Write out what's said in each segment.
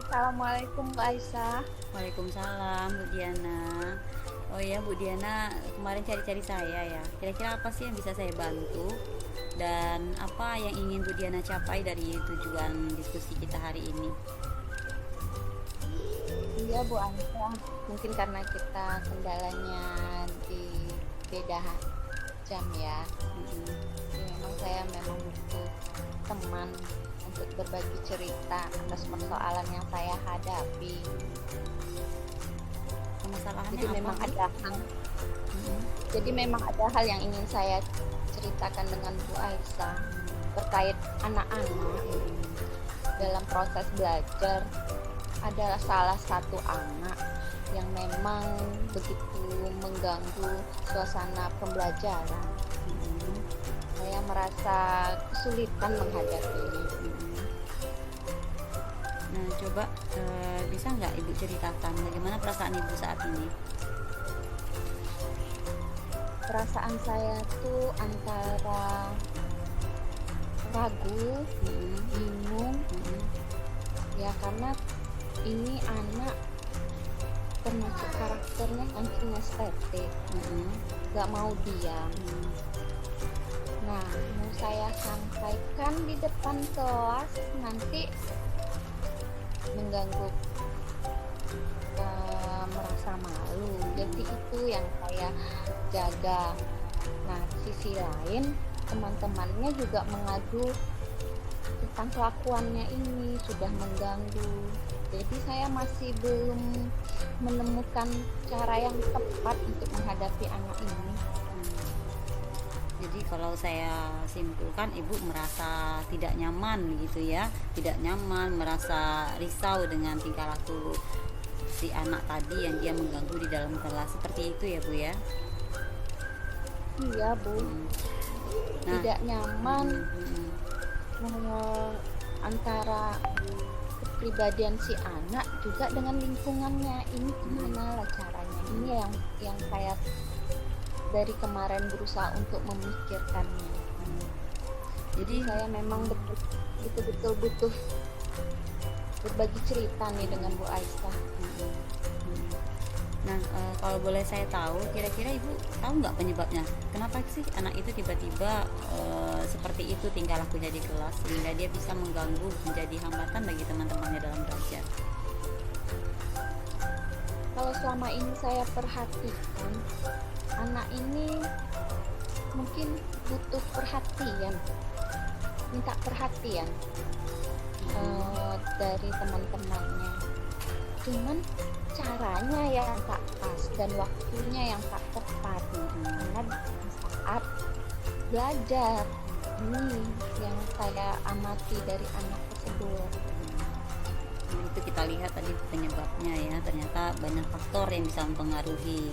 Assalamualaikum Mbak Aisyah. Waalaikumsalam Bu Diana. Oh ya Bu Diana, kemarin cari-cari saya ya. Kira-kira apa sih yang bisa saya bantu? Dan apa yang ingin Bu Diana capai dari tujuan diskusi kita hari ini? Iya Bu Aisyah, mungkin karena kita kendalanya di beda jam ya. Mm-mm. Jadi memang saya butuh teman untuk berbagi cerita atas persoalan yang saya hadapi. Permasalahannya Jadi apa memang Bu? ada hal, Mm-mm. jadi memang ada hal yang ingin saya ceritakan dengan Bu Aisyah terkait anak-anak dalam proses belajar. Adalah salah satu anak yang memang begitu mengganggu suasana pembelajaran. Mm-mm. Saya merasa kesulitan menghadapinya. Mm-mm. Nah, coba bisa nggak Ibu ceritakan bagaimana perasaan Ibu saat ini? Perasaan saya tuh antara ragu, Mm-mm. bingung, Mm-mm. ya karena ini anak termasuk karakternya yang kinestetik, Mm-mm. gak mau diam. Nah, mau saya sampaikan di depan kelas nanti mengganggu, merasa malu. Jadi itu yang saya jaga. Nah, di sisi lain teman-temannya juga mengadu tentang kelakuannya ini sudah mengganggu. Jadi saya masih belum menemukan cara yang tepat untuk menghadapi anak ini. Jadi kalau saya simpulkan Ibu merasa tidak nyaman gitu ya, tidak nyaman, merasa risau dengan tingkah laku si anak tadi yang dia mengganggu di dalam kelas, seperti itu ya Bu ya. Iya, Bu. Hmm. Nah, Tidak nyaman hmm, antara kepribadian si anak juga dengan lingkungannya. Ini gimana lah caranya? Ini yang saya dari kemarin berusaha untuk memikirkannya. Jadi jadi saya memang betul-betul butuh berbagi cerita nih dengan Bu Aisyah. nah, kalau boleh saya tahu, kira-kira Ibu tahu nggak penyebabnya? Kenapa sih anak itu tiba-tiba seperti itu tingkah lakunya di kelas sehingga dia bisa mengganggu, menjadi hambatan bagi teman-temannya dalam belajar? Kalau selama ini saya perhatikan, anak ini mungkin butuh perhatian, minta perhatian dari teman-temannya. Cuman caranya yang tak pas dan waktunya yang tak tepat. Karena di saat belajar ini yang saya amati dari anak tersebut. Nah, itu kita lihat tadi penyebabnya ya, ternyata banyak faktor yang bisa mempengaruhi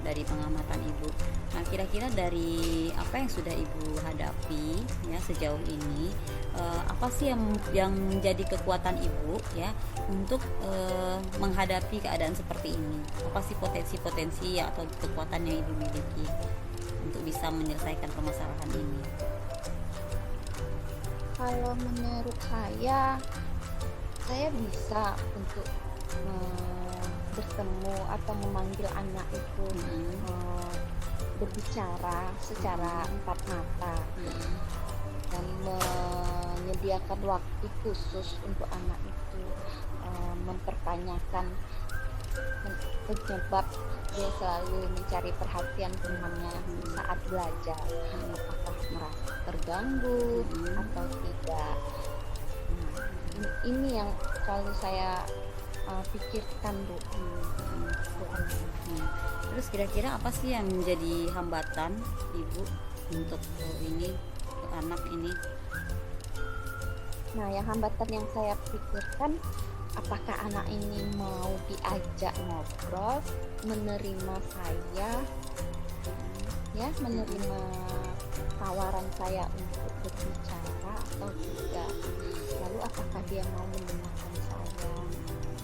dari pengamatan Ibu. Nah, kira-kira dari apa yang sudah Ibu hadapi ya sejauh ini, apa sih yang menjadi kekuatan Ibu ya untuk menghadapi keadaan seperti ini? Apa sih potensi-potensi atau kekuatan yang Ibu miliki untuk bisa menyelesaikan permasalahan ini? Kalau menurut saya bisa untuk bertemu atau memanggil anak itu, berbicara secara empat mata dan menyediakan waktu khusus untuk anak itu, mempertanyakan penyebab dia selalu mencari perhatian temannya saat belajar, apakah merasa terganggu atau tidak. Ini yang selalu saya pikirkan, Bu. Terus kira-kira apa sih yang menjadi hambatan Ibu untuk ini anak ini? Nah, yang hambatan yang saya pikirkan, apakah anak ini mau diajak ngobrol, menerima saya, ya, menerima tawaran saya untuk berbicara atau tidak. Lalu apakah dia mau mendengarkan saya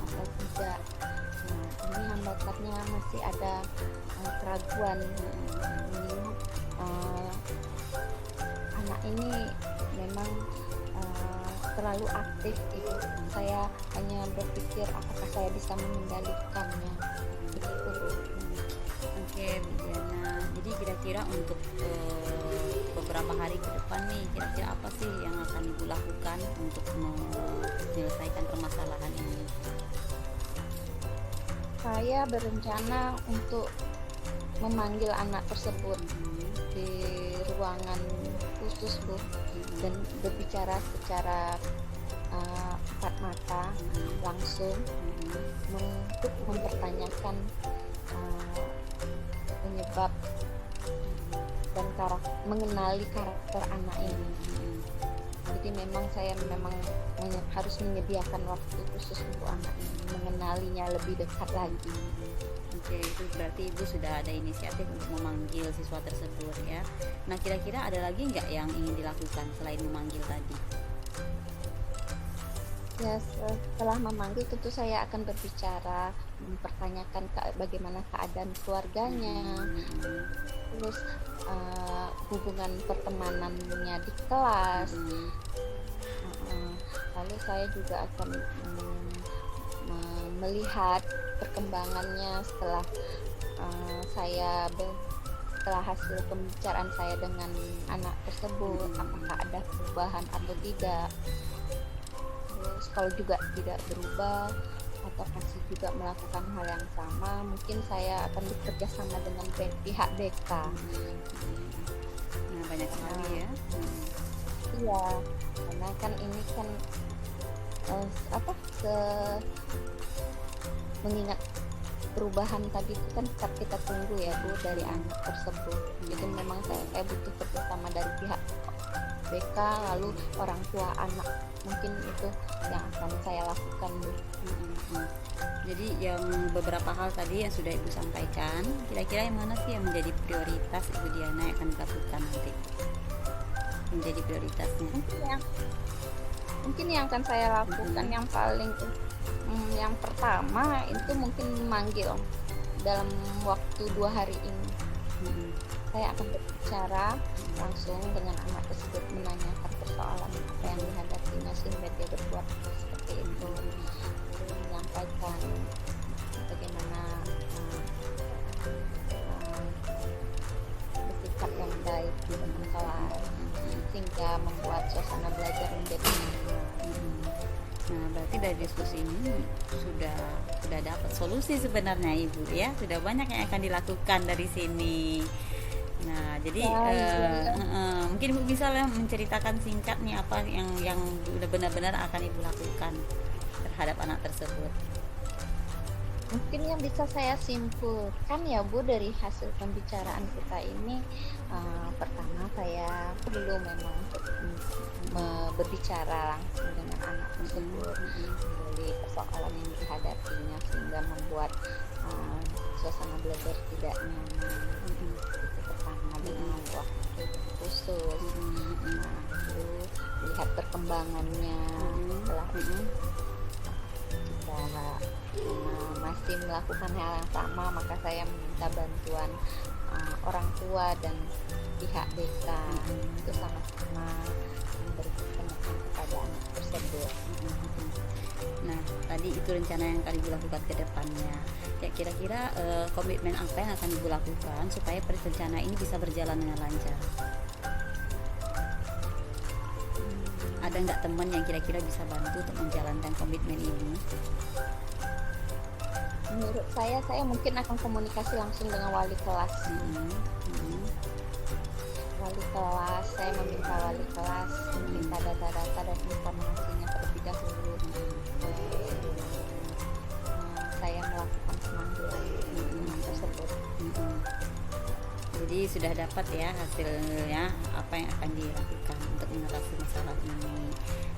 atau tidak. Nah, ini hambatannya masih ada keraguan. Ini anak ini memang terlalu aktif Ibu. Saya hanya berpikir apakah saya bisa mengendalikannya. Begitu Bu. Oke, Bu Diana. Jadi kira-kira untuk beberapa hari ke depan nih, kira-kira apa sih yang akan Ibu lakukan untuk menyelesaikan permasalahan ini? Saya berencana untuk memanggil anak tersebut di ruangan khusus Bu, dan berbicara secara empat mata langsung untuk mempertanyakan penyebab dan mengenali karakter anak ini. Jadi saya memang harus menyediakan waktu khusus untuk anak ini, mengenalinya lebih dekat lagi. Oke, itu berarti Ibu sudah ada inisiatif untuk memanggil siswa tersebut ya. Nah, kira-kira ada lagi nggak yang ingin dilakukan selain memanggil tadi? Ya, setelah memanggil tentu saya akan berbicara, mempertanyakan bagaimana keadaan keluarganya, terus hubungan pertemanannya di kelas. Lalu saya juga akan melihat perkembangannya setelah setelah hasil pembicaraan saya dengan anak tersebut, apakah ada perubahan atau tidak. Terus kalau juga tidak berubah atau masih juga melakukan hal yang sama, mungkin saya akan bekerja sama dengan pihak BK. Nah, banyak sekali ya. Iya, karena kan ini kan mengingat perubahan tadi itu kan tetap kita tunggu ya Bu dari anak tersebut. Jadi memang saya butuh kerjasama dari pihak BK, lalu orang tua anak, mungkin itu yang akan saya lakukan Bu. Jadi yang beberapa hal tadi yang sudah Ibu sampaikan, kira-kira yang mana sih yang menjadi prioritas Ibu Diana yang akan dilakukan nanti? Menjadi prioritasnya? Mungkin yang akan saya lakukan yang paling yang pertama itu mungkin memanggil dalam waktu 2 hari ini. Saya akan berbicara langsung dengan anak tersebut, menanyakan persoalan apa yang dihadapinya sehingga dia berbuat seperti itu, menyampaikan bagaimana bersikap yang baik di dalam kelas sehingga membuat suasana belajar menjadi nyaman. Nah, berarti dari diskusi ini sudah dapat solusi sebenarnya Ibu ya, sudah banyak yang akan dilakukan dari sini. Nah, jadi mungkin Ibu bisa menceritakan singkat nih apa yang benar-benar akan Ibu lakukan terhadap anak tersebut. Mungkin yang bisa saya simpulkan ya Bu dari hasil pembicaraan kita ini, pertama saya perlu memang berbicara langsung dengan anak tersebut dari persoalan yang dihadapinya sehingga membuat suasana belajar tidak nyaman. Itu pertama, dengan waktu khusus. Lalu lihat perkembangannya setelah itu kita masih melakukan hal yang sama, maka saya meminta bantuan orang tua dan pihak BK itu sama-sama memberikan penekanan kepada anak tersebut. Nah, tadi itu rencana yang akan Ibu lakukan ke depannya. Ya, kira-kira komitmen apa yang akan Ibu lakukan supaya rencana ini bisa berjalan dengan lancar? Ada nggak teman yang kira-kira bisa bantu untuk menjalankan komitmen ini? Menurut saya mungkin akan komunikasi langsung dengan wali kelas. Wali kelas, saya meminta wali kelas meminta data-data dan informasinya terlebih dahulu. Saya melakukan pemanggilan tersebut. Jadi sudah dapat ya hasilnya apa yang akan dilakukan untuk mengatasi masalah ini.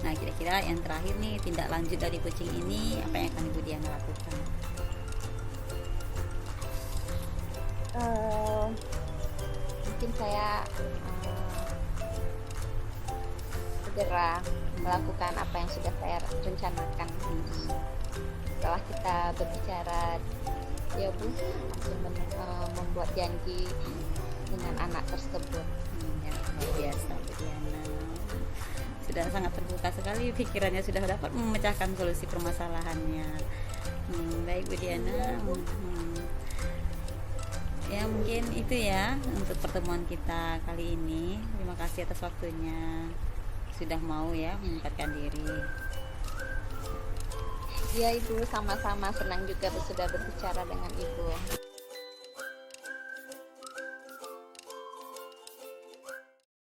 Nah, kira-kira yang terakhir nih, tindak lanjut dari coaching ini apa yang akan Ibu Diana lakukan? Mungkin saya segera melakukan apa yang sudah saya rencanakan. Setelah kita berbicara ya Bu, langsung membuat janji dengan anak tersebut. Luar biasa Bu Diana, sudah sangat terbuka sekali pikirannya, sudah dapat memecahkan solusi permasalahannya. Baik Bu Diana. Ya mungkin itu ya untuk pertemuan kita kali ini. Terima kasih atas waktunya, sudah mau ya menyempatkan diri. Ya Ibu, sama-sama senang juga sudah berbicara dengan Ibu.